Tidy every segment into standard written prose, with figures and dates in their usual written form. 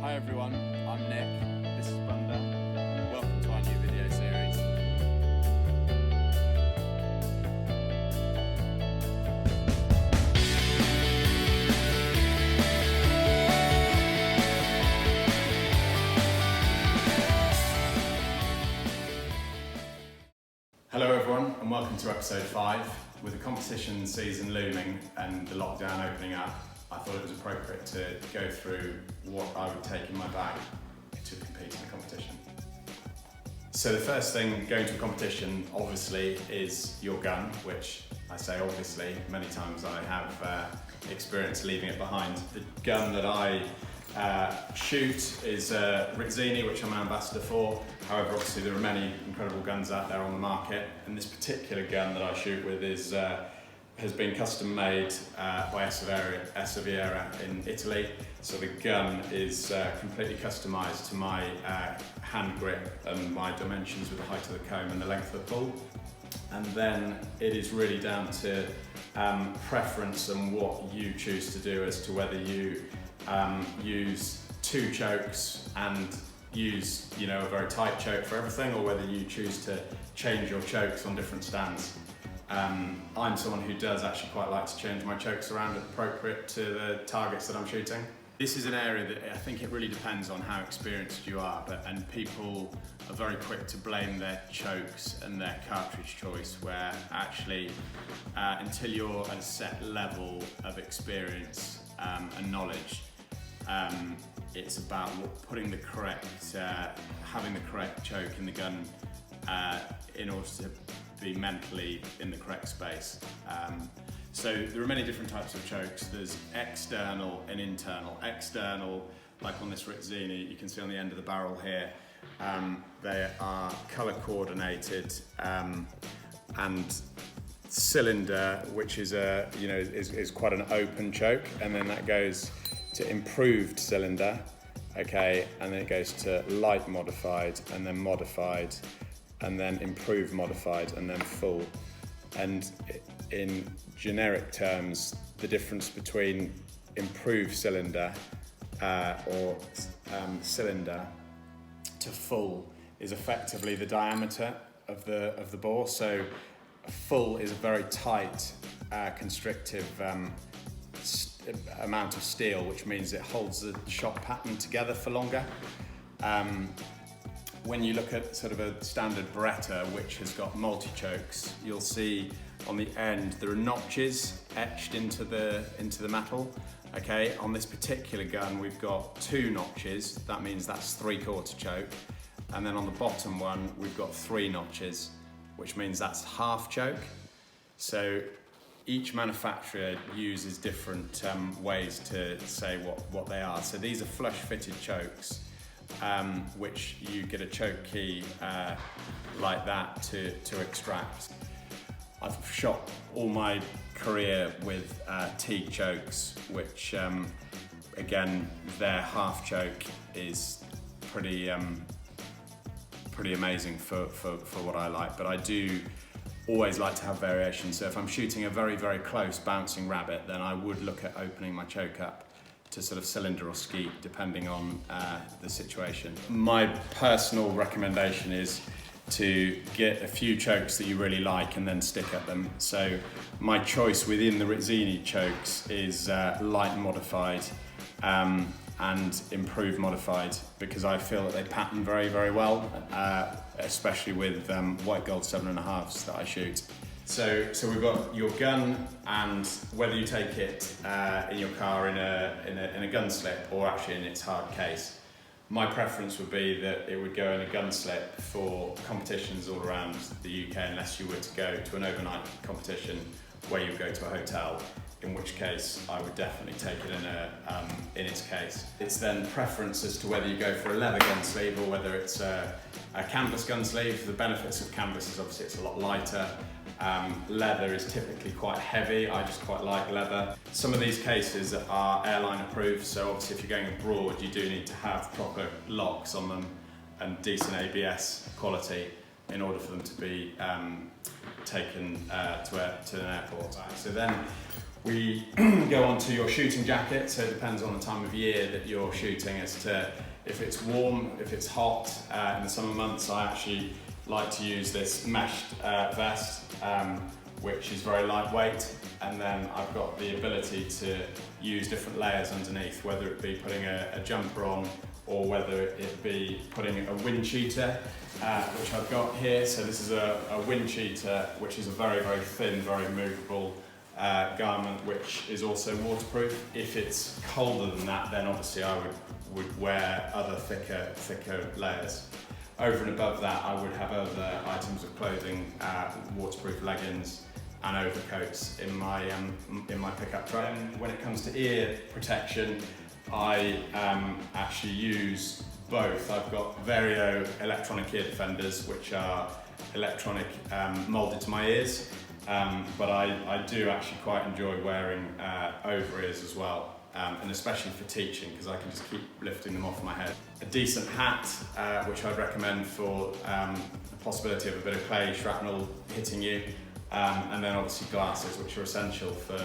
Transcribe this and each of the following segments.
Hi everyone, I'm Nick, this is Bunda. Welcome to our new video series. Hello everyone and welcome to episode 5. With the competition season looming and the lockdown opening up, I thought it was appropriate to go through what I would take in my bag to compete in a competition. So the first thing going to a competition obviously is your gun, which I say obviously, many times I have experience leaving it behind. The gun that I shoot is Rizzini, which I'm an ambassador for. However, obviously there are many incredible guns out there on the market, and this particular gun that I shoot with is has been custom made by Honesberie in Italy. So the gun is completely customized to my hand grip and my dimensions with the height of the comb and the length of the pull. And then it is really down to preference and what you choose to do as to whether you use 2 chokes and use a very tight choke for everything, or whether you choose to change your chokes on different stands. I'm someone who does actually quite like to change my chokes around appropriate to the targets that I'm shooting. This is an area that I think it really depends on how experienced you are, and people are very quick to blame their chokes and their cartridge choice, where actually until you're at a set level of experience and knowledge, it's about putting the correct, having the correct choke in the gun in order to be mentally in the correct space. So there are many different types of chokes. There's external and internal. External, like on this Rizzini, you can see on the end of the barrel here, they are color coordinated and cylinder, which is is quite an open choke, and then that goes to improved cylinder, okay, and then it goes to light modified, and then modified, and then improved modified, and then full. And in generic terms, the difference between improved cylinder or cylinder to full is effectively the diameter of the bore. So full is a very tight, constrictive amount of steel, which means it holds the shot pattern together for longer. When you look at sort of a standard Beretta, which has got multi-chokes, you'll see on the end there are notches etched into the metal. Okay, on this particular gun we've got 2 notches, that means that's 3/4 choke, and then on the bottom one we've got 3 notches, which means that's half choke. So each manufacturer uses different ways to say what they are. So these are flush fitted chokes, which you get a choke key like that to extract. I've shot all my career with Teague chokes, which again, their half choke is pretty amazing for what I like, but I do always like to have variation. So if I'm shooting a very, very close bouncing rabbit, then I would look at opening my choke up to sort of cylinder or skeet, depending on the situation. My personal recommendation is to get a few chokes that you really like and then stick at them. So my choice within the Rizzini chokes is light modified and improved modified, because I feel that they pattern very, very well, especially with white gold 7.5s that I shoot. So we've got your gun, and whether you take it in your car in a gun slip or actually in its hard case. My preference would be that it would go in a gun slip for competitions all around the UK, unless you were to go to an overnight competition where you go to a hotel, in which case I would definitely take it in its case. It's then preference as to whether you go for a leather gun sleeve or whether it's a canvas gun sleeve. The benefits of canvas is obviously it's a lot lighter. Leather is typically quite heavy. I just quite like leather. Some of these cases are airline approved, so obviously if you're going abroad you do need to have proper locks on them and decent ABS quality in order for them to be taken to an airport. So then We go on to your shooting jacket, so it depends on the time of year that you're shooting as to if it's warm, if it's hot. In the summer months I actually like to use this meshed vest, which is very lightweight, and then I've got the ability to use different layers underneath, whether it be putting a jumper on or whether it be putting a wind cheater, which I've got here. So this is a wind cheater, which is a very, very thin, very movable garment, which is also waterproof. If it's colder than that, then obviously I would wear other thicker layers. Over and above that, I would have other items of clothing, waterproof leggings and overcoats in my pickup truck. And when it comes to ear protection, I actually use both. I've got Vario electronic ear defenders, which are electronic moulded to my ears, but I do actually quite enjoy wearing over ears as well. And especially for teaching, because I can just keep lifting them off my head. A decent hat, which I'd recommend for the possibility of a bit of clay shrapnel hitting you, and then obviously glasses, which are essential for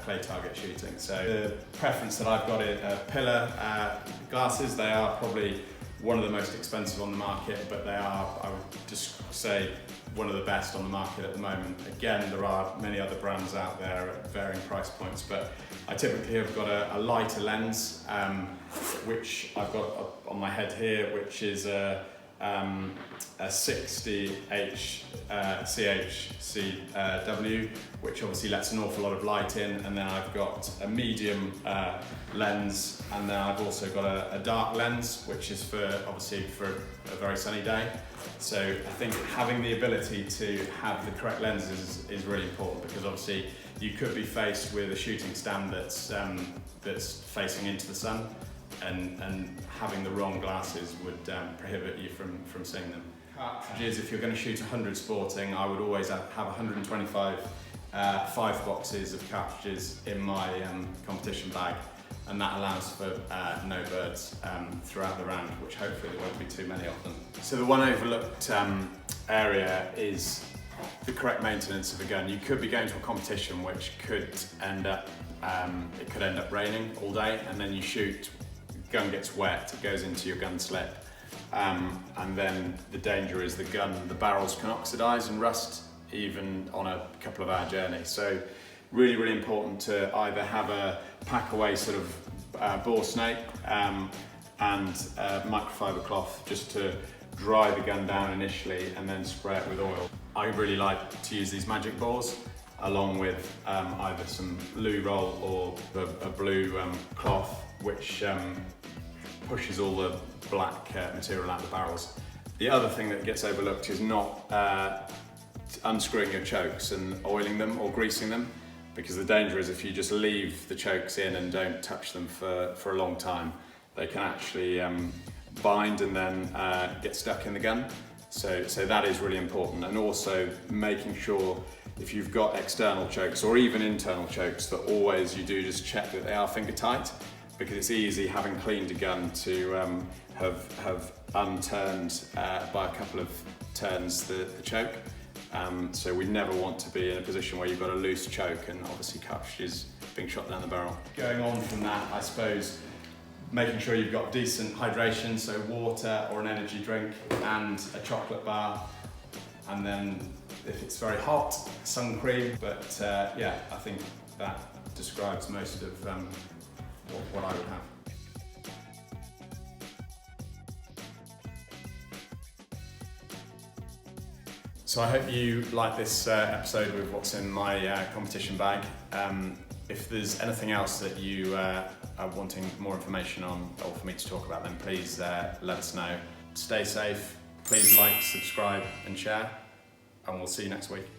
clay target shooting. So the preference that I've got is Pilla Glasses. They are probably one of the most expensive on the market, but they are, I would just say, one of the best on the market at the moment. Again, there are many other brands out there at varying price points, but I typically have got a lighter lens, which I've got on my head here, which is a 60H CHCW, which obviously lets an awful lot of light in, and then I've got a medium lens, and then I've also got a dark lens, which is obviously for a very sunny day. So I think having the ability to have the correct lenses is really important, because obviously you could be faced with a shooting stand that's facing into the sun, and having the wrong glasses would prohibit you from seeing them. Cartridges, if you're going to shoot 100 sporting, I would always have 125 5 boxes of cartridges in my competition bag, and that allows for no birds throughout the round, which hopefully there won't be too many of them. So the one overlooked area is the correct maintenance of a gun. You could be going to a competition which could end up, it could end up raining all day, and then you shoot, gun gets wet, it goes into your gun slip, and then the danger is the barrels can oxidize and rust even on a couple of hour journey. So really, really important to either have a pack away sort of bore snake and microfiber cloth just to dry the gun down initially, and then spray it with oil. I really like to use these magic bores along with either some loo roll or a blue cloth, which pushes all the black material out of the barrels. The other thing that gets overlooked is not unscrewing your chokes and oiling them or greasing them, because the danger is if you just leave the chokes in and don't touch them for a long time, they can actually bind and then get stuck in the gun. So that is really important, and also making sure if you've got external chokes or even internal chokes that always you do just check that they are finger tight, because it's easy, having cleaned a gun, to have unturned by a couple of turns the choke. So we never want to be in a position where you've got a loose choke and obviously cartridges being shot down the barrel. Going on from that, I suppose, making sure you've got decent hydration, so water or an energy drink and a chocolate bar, and then if it's very hot, Suncream. But yeah, I think that describes most of what I would have. So I hope you like this episode with what's in my competition bag. If there's anything else that you are wanting more information on or for me to talk about, then please let us know. Stay safe, please like, subscribe and share, and we'll see you next week.